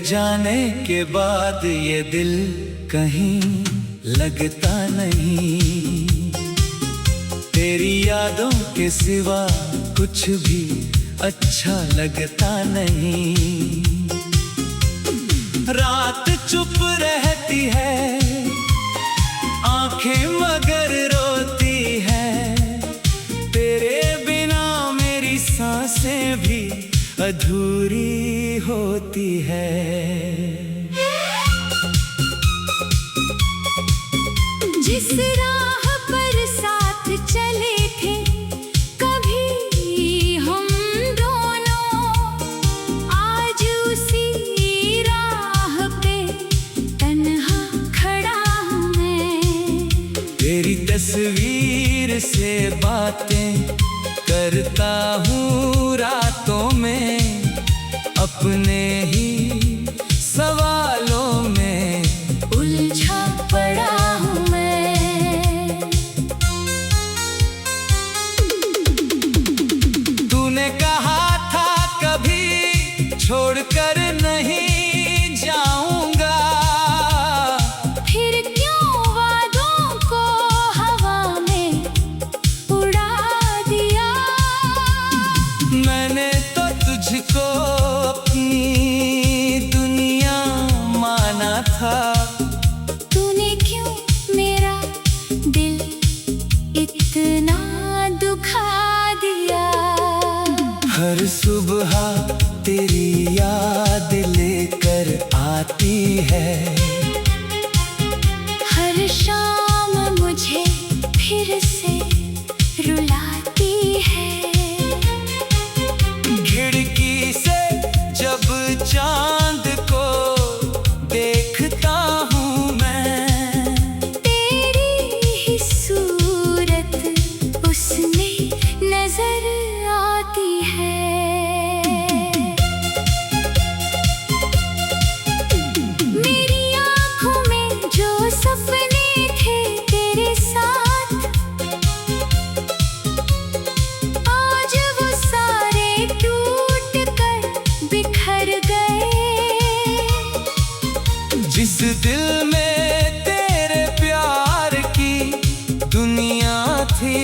जाने के बाद ये दिल कहीं लगता नहीं। तेरी यादों के सिवा कुछ भी अच्छा लगता नहीं। रात चुप रहती है, आंखें मगर रोती है। तेरे बिना मेरी सांसें भी अधूरी होती है। जिस राह पर साथ चले थे कभी हम दोनों, आज उसी राह पे तन्हा खड़ा हूँ मैं। तेरी तस्वीर से बातें करता हूँ रातों में, अपने ही सवालों में उलझा पड़ा हूँ मैं। तूने कहा था कभी छोड़कर नहीं जाऊंगा, फिर क्यों वादों को हवा में उड़ा दिया। मैंने तो तुझको अपनी दुनिया माना था। तूने क्यों मेरा दिल इतना दुखा दिया। हर सुबह तेरी याद लेकर आती है, हर शाम मुझे फिर से रुलाती है। खिड़की से जब चांद को देखता हूँ मैं, तेरी ही सूरत उसमें नजर आती है। मेरी आँखों में जो सपने थे तेरे साथ, आज वो सारे टूट कर बिखर गए। जिस दिल में तेरे प्यार की दुनिया थी,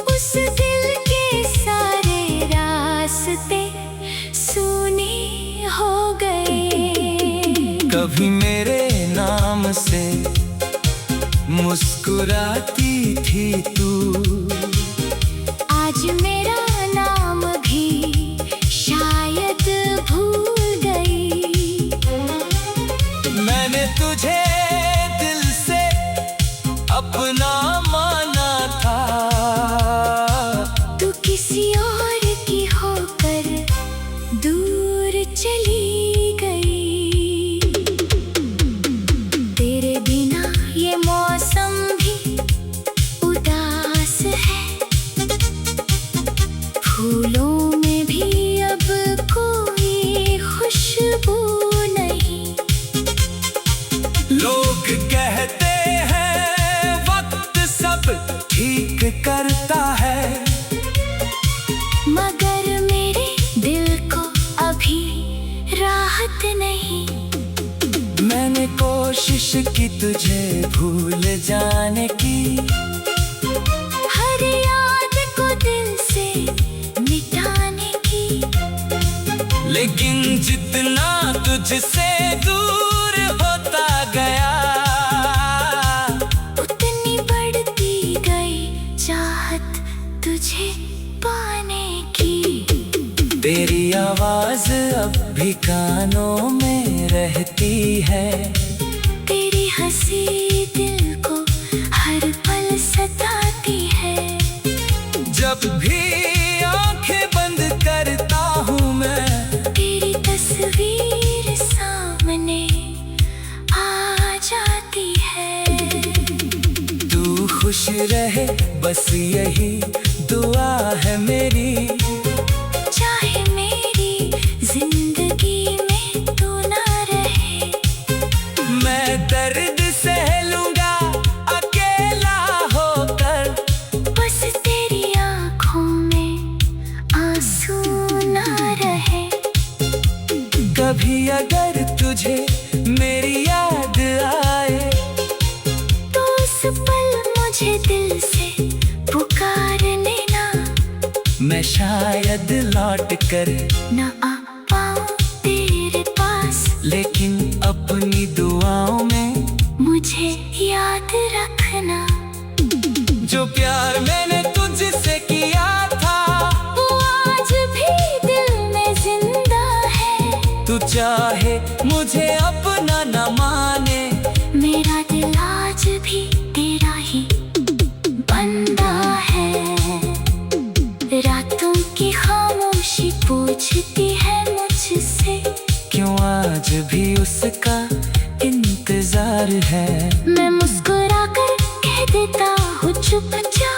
उस दिल के सारे रास्ते सूने हो गए। कभी मेरे नाम से मुस्कुराती थी तू, आज मेरा नाम भी शायद भूल गई। मैंने तुझे दिल से अपना माना था। तू किसी और की होकर दूर चली गई। तेरे बिना ये मौसम भी उदास है, फूलों में भी अब कोई खुशबू नहीं। लोग कहते हैं वक्त सब ठीक करता है, मगर मेरे दिल को अभी राहत नहीं। मैंने कोशिश की तुझे भूल जाने की, हर याद को दिल से मिटाने की, लेकिन जितना तुझसे दूर होता गया, उतनी बढ़ती गई चाहत तुझे पाने की। तेरी आवाज अब भी कानों में रहती है। तेरी हंसी दिल को हर पल सताती है। जब भी आंखें बंद करता हूँ मैं, तेरी तस्वीर सामने आ जाती है। तू खुश रहे बस यही दुआ है मेरी। चाहे मेरी जिंदगी में तू ना रहे, मैं दर्द सह लूंगा अकेला होकर, बस तेरी आँखों में आंसू ना रहे। मैं शायद लौट कर न आ पाऊं तेरे पास, लेकिन अपनी दुआओं में मुझे याद रखना। जो प्यार मैंने तुझसे किया था वो आज भी दिल में जिंदा है। तू चाहे मुझे अपना न माने, मेरा दिल आज भी तेरा ही बंदा है। रातों की खामोशी पूछती है मुझसे, क्यों आज भी उसका इंतजार है। मैं मुस्कुरा कर कह देता हूँ चुप जा,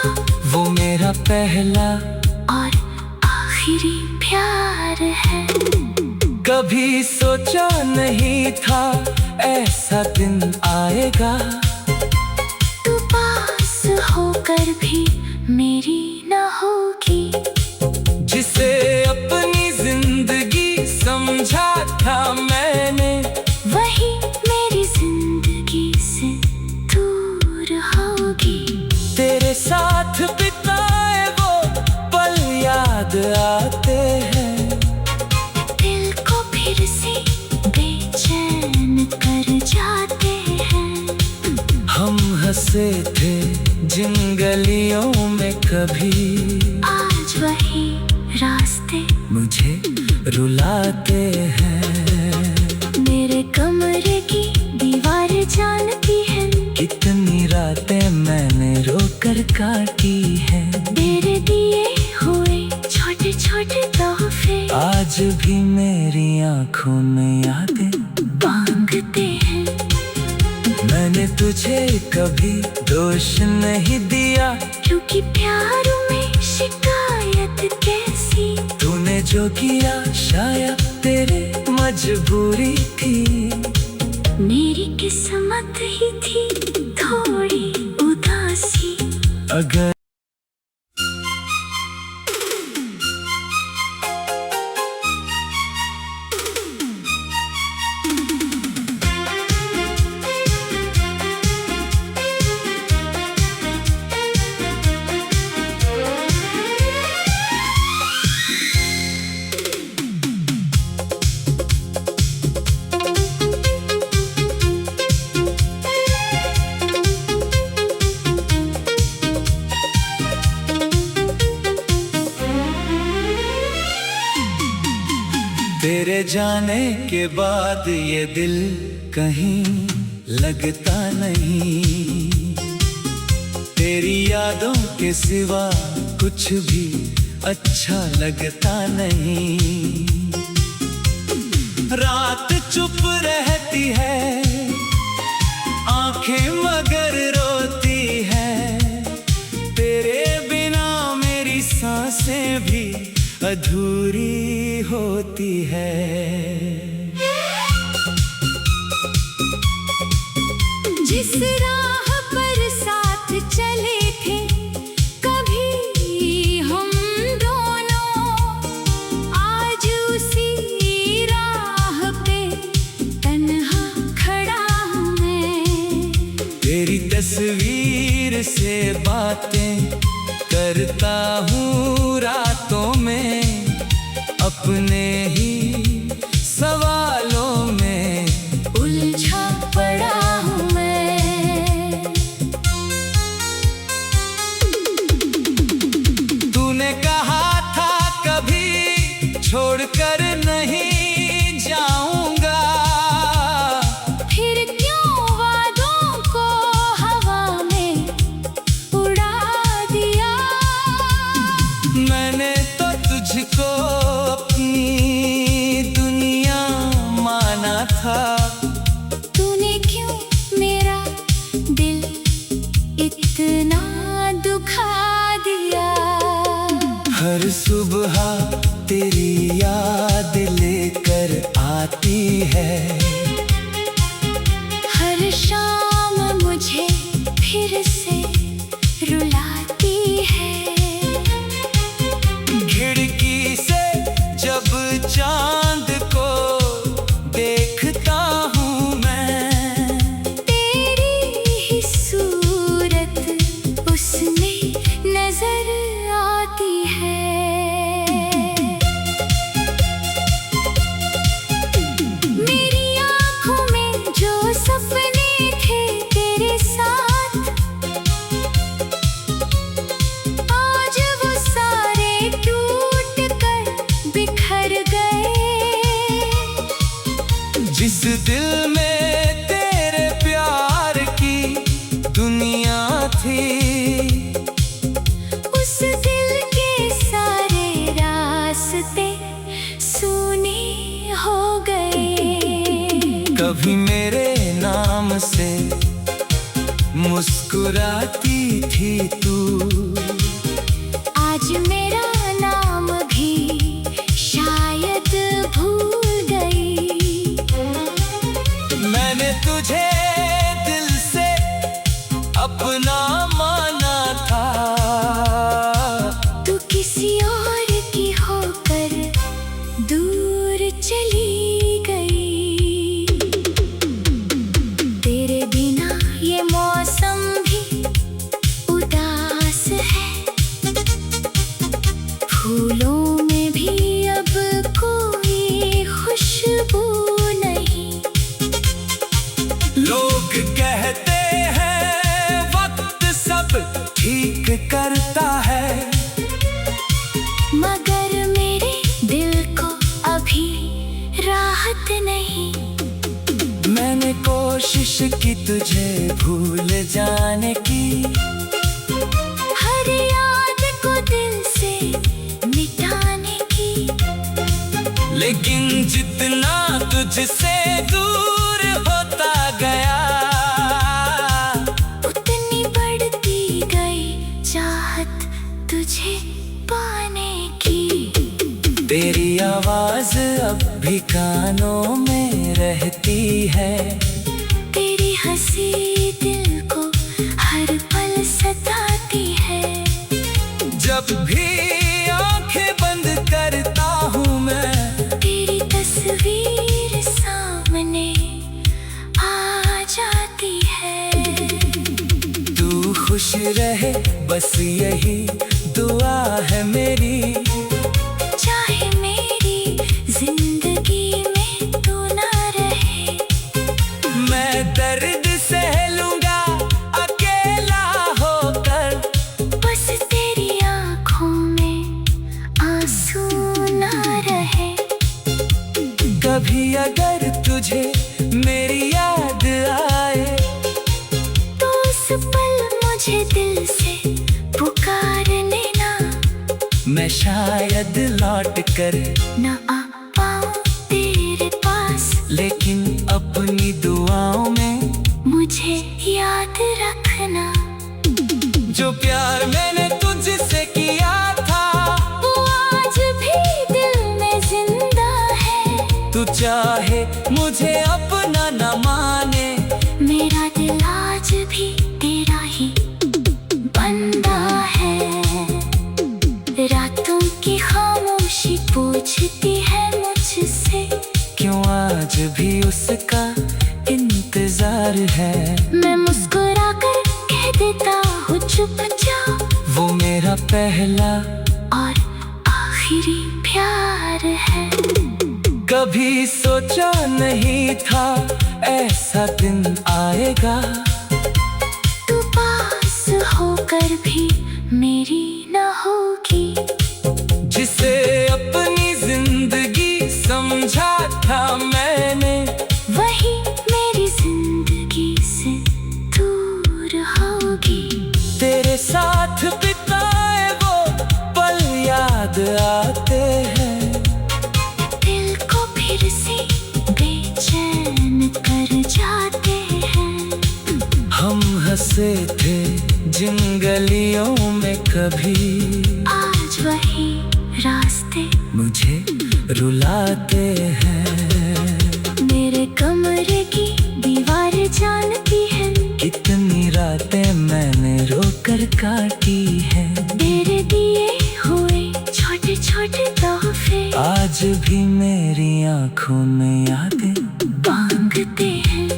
वो मेरा पहला और आखिरी प्यार है। कभी सोचा नहीं था ऐसा दिन आएगा, तू पास होकर भी मेरी न होगी। जिसे अपनी जिंदगी समझा था मैंने, वही मेरी जिंदगी से दूर होगी। तेरे साथ बिताए वो पल याद आते हैं, दिल को फिर से बेचैन कर जाते हैं। हम हंसे थे जिन गलियों में कभी, आज वही रास्ते मुझे रुलाते हैं। मेरे कमरे की दीवार जानती है, कितनी रातें मैंने रोकर काटी हैं। तेरे दिए हुए छोटे छोटे तोहफे आज भी मेरी आंखों में यादें मांगते हैं। मैंने तुझे कभी दोष नहीं दिया, क्योंकि प्यार में शिकायत कैसी। तूने जो किया शायद तेरे मजबूरी थी, मेरी किस्मत ही थी थोड़ी उदासी। अगर तेरे जाने के बाद ये दिल कहीं लगता नहीं, तेरी यादों के सिवा कुछ भी अच्छा लगता नहीं। रात चुप रहती है, आंखें मगर रोती है, तेरे बिना मेरी सांसें भी अधूरी होती है। जिस राह पर साथ चले थे कभी हम दोनों, आज उसी राह पे तन्हा खड़ा हूँ मैं। तेरी तस्वीर से बातें करता हूँ रातों में, अपने ही सवालों में उलझा पड़ा हूँ मैं। तूने कहा था कभी छोड़कर नहीं जाऊंगा, फिर क्यों वादों को हवा में उड़ा दिया। मैंने तो तुझको अपनी दुनिया माना था, तूने क्यों मेरा दिल इतना दुखा दिया। हर सुबह तेरी याद लेकर आती है, हर शाम मुझे फिर से रुलाती है। खिड़की से जब चांद को देखता हूँ मैं, तेरी ही सूरत उसमें नजर आती है। भी मेरे नाम से मुस्कुराती थी तू। आज मेरा नाम भी शायद भूल गई। मैंने तुझे दिल से अपना माना था। तू किसी और की होकर दूर चली गई। तेरे बिना ये मौसम भी उदास है। फूलों में भी अब कोई खुशबू नहीं। लोग कहते हैं वक्त सब ठीक करता है, मगर मेरे दिल को अभी राहत नहीं। मैंने कोशिश की तुझे भूल जाने की। हर याद को दिल से मिटाने की। लेकिन जितना तुझसे दूर होता गया, उतनी बढ़ती गई चाहत तुझे पाने की। तेरी आवाज अब भी कानों में रहती है। तेरी हंसी दिल को हर पल सताती है। जब भी आंखें बंद करता हूँ मैं, तेरी तस्वीर सामने आ जाती है। तू खुश रहे बस यही दुआ है मेरी। चाहे मेरी जिंदगी में तू ना रहे। मैं दर्द सह लूंगा अकेला होकर, बस तेरी आँखों में आंसू ना रहे। कभी अगर तुझे मेरी याद आए, तो उस पल मुझे दिल से पुकार लेना। मैं शायद लौट कर न आ पाऊँ तेरे पास, लेकिन अपनी दुआओं में मुझे याद रखना। जो प्यार मैंने तुझसे किया था, वो आज भी दिल में जिंदा है। तू चाहे मुझे अपना न माने, मेरा दिल आज भी तेरा ही बंदा है। रातों की खामोशी पूछती है मुझसे, क्यों आज भी उसका इंतजार है। मैं मुस्कुरा कर कह देता हूँ चुप जा। वो मेरा पहला और आखिरी प्यार है। कभी सोचा नहीं था ऐसा दिन आएगा। तू पास होकर भी मेरी न होगी। जिसे अपनी जिंदगी समझा था मैंने, वही मेरी जिंदगी से दूर होगी। तेरे साथ बिताए वो पल याद आते हैं। दिल को फिर से बेचैन कर जाते हैं। हम हंसे थे जिन गलियों में कभी, आज वही रास्ते मुझे रुलाते हैं। मेरे कमरे की दीवार जानती है, कितनी रातें मैंने रोकर काटी है। तेरे दिए हुए छोटे छोटे तोहफे आज भी मेरी आंखों में यादें मांगते हैं।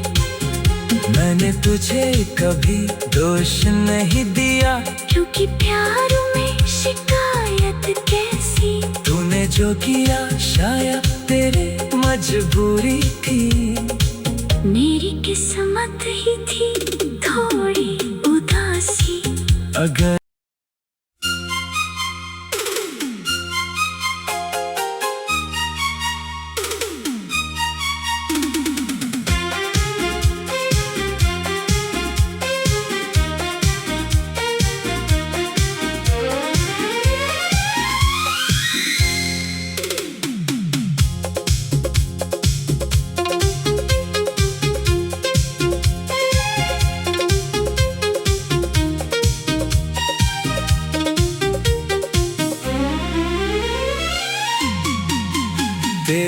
मैंने तुझे कभी दोष नहीं दिया, क्योंकि प्यार में शिकायत कैसी। तूने जो किया शायद तेरी मजबूरी थी। मेरी किस्मत ही थी थोड़ी उदासी। अगर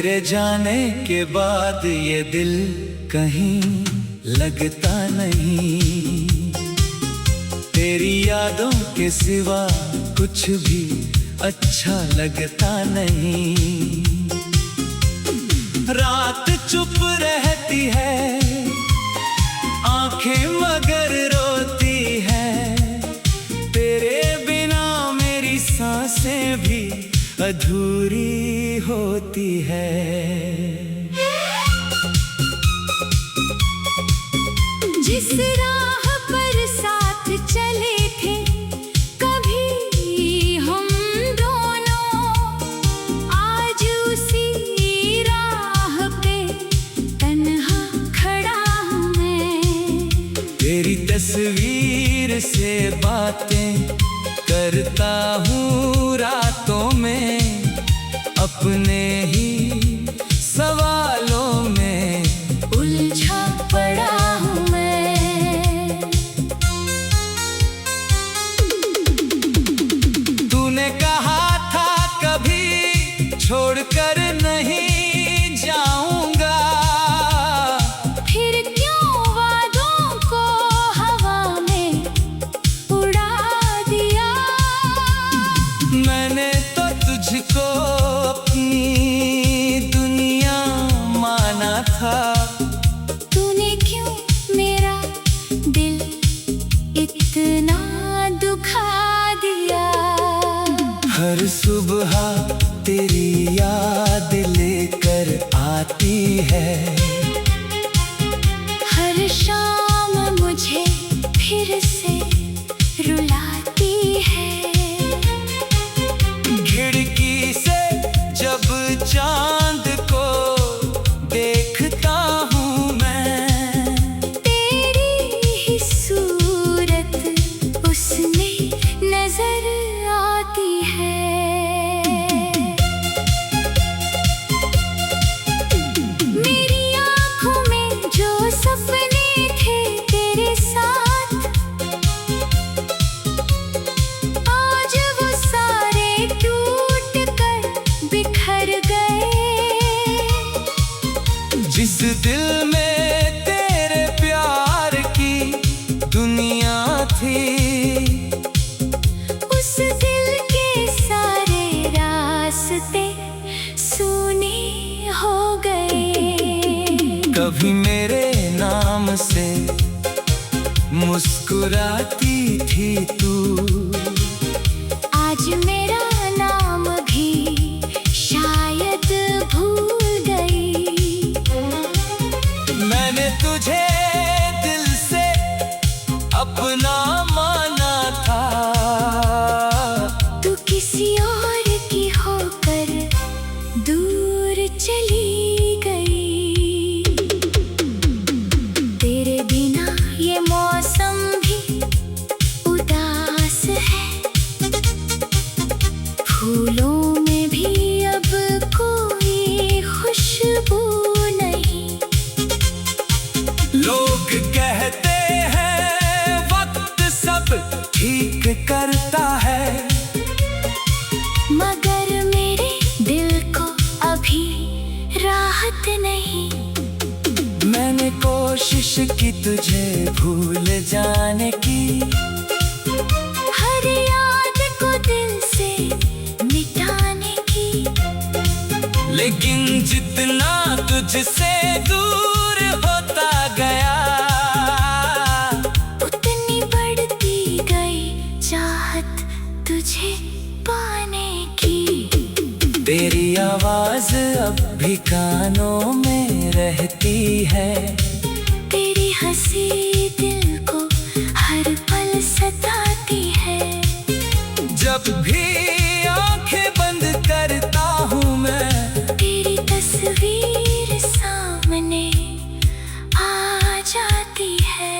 तेरे जाने के बाद ये दिल कहीं लगता नहीं। तेरी यादों के सिवा कुछ भी अच्छा लगता नहीं। रात चुप रहती है, आंखें मगर रोती है। तेरे बिना मेरी सांसें भी अधूरी होती है। जिस राह पर साथ चले थे कभी हम दोनों, आज उसी राह पे तन्हा खड़ा हूँ मैं। तेरी तस्वीर से बातें करता हूँ रातों में, अपने ही सवालों में उलझा पड़ा हूँ मैं। तूने कहा था कभी छोड़कर नहीं जाऊंगा, फिर क्यों वादों को हवा में उड़ा दिया। मैंने तो तुझको अपनी दुनिया माना था। तूने क्यों मेरा दिल इतना दुखा दिया। हर सुबह तेरी याद लेकर आती है, हर शाम मुझे फिर से रुलाती है। खिड़की से जब चांद को देखता हूँ मैं, तेरी ही सूरत उसमें नजर आती है। मेरी आँखों में जो सपने थे तेरे साथ, आज वो सारे टूट कर बिखर गए। जिस दिल में तेरे प्यार की दुनिया थी, उस दिल के सारे रास्ते सूने हो गए। कभी मेरे नाम से मुस्कुराती थी तू, आज मेरा नाम भी शायद भूल गई। मैंने तुझे दिल से अपना माना था। तू किसी और की होकर दूर चली गई। तेरे बिना ये मौसम भी उदास है, फूलों में भी अब कोई खुशबू नहीं। लोग कहते हैं वक्त सब ठीक करता है, मगर मेरे दिल को अभी राहत नहीं। मैंने कोशिश की तुझे भूल जाने की, हर याद को दिल से मिटाने की, लेकिन जितना तुझसे दूर होता गया, उतनी बढ़ती गई चाहत तुझे पाने की। तेरी आवाज अब भी कानों में रहती है, तेरी हंसी दिल को हर पल सताती है। जब भी आंखें बंद करता हूँ मैं, तेरी तस्वीर सामने आ जाती है।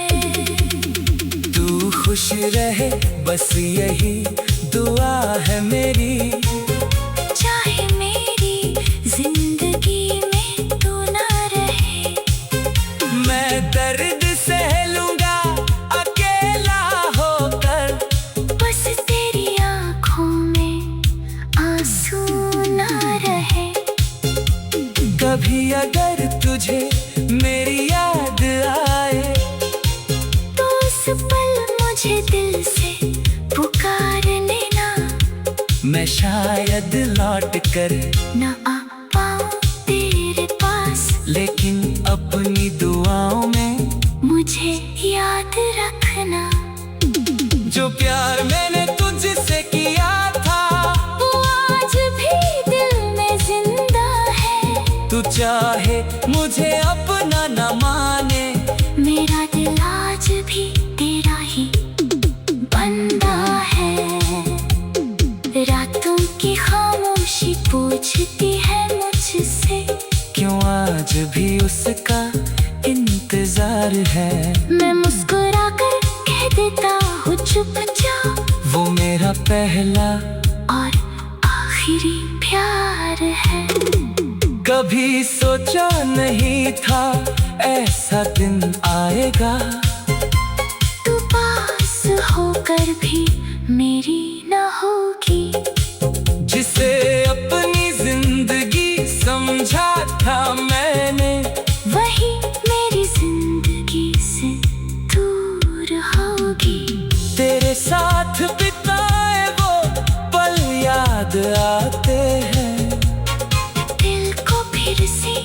तू खुश रहे बस यही दुआ है मेरी। चाहे मेरी जिंदगी में तू ना रहे, मैं दर्द सह लूंगा अकेला होकर, बस तेरी आँखों में आंसू ना रहे। मैं शायद लौट कर न आ पाऊं तेरे पास, लेकिन अपनी दुआओं में मुझे याद रखना। जो प्यार मैंने तुझसे किया था वो आज भी दिल में जिंदा है। तू चाहे मुझे अपना न माने, मेरा दिल आज भी तेरा ही बंदा है। रातों की खामोशी पूछती है मुझसे, क्यों आज भी उसका इंतजार है। मैं मुस्कुरा कर कह देता हूँ चुपचाप, वो मेरा पहला और आखिरी प्यार है। कभी सोचा नहीं था ऐसा दिन आएगा, तू पास होकर भी मेरी न होगी। जिसे अपनी जिंदगी समझा था मैंने, वही मेरी जिंदगी से दूर होगी। तेरे साथ बिताए वो पल याद आते हैं। दिल को फिर से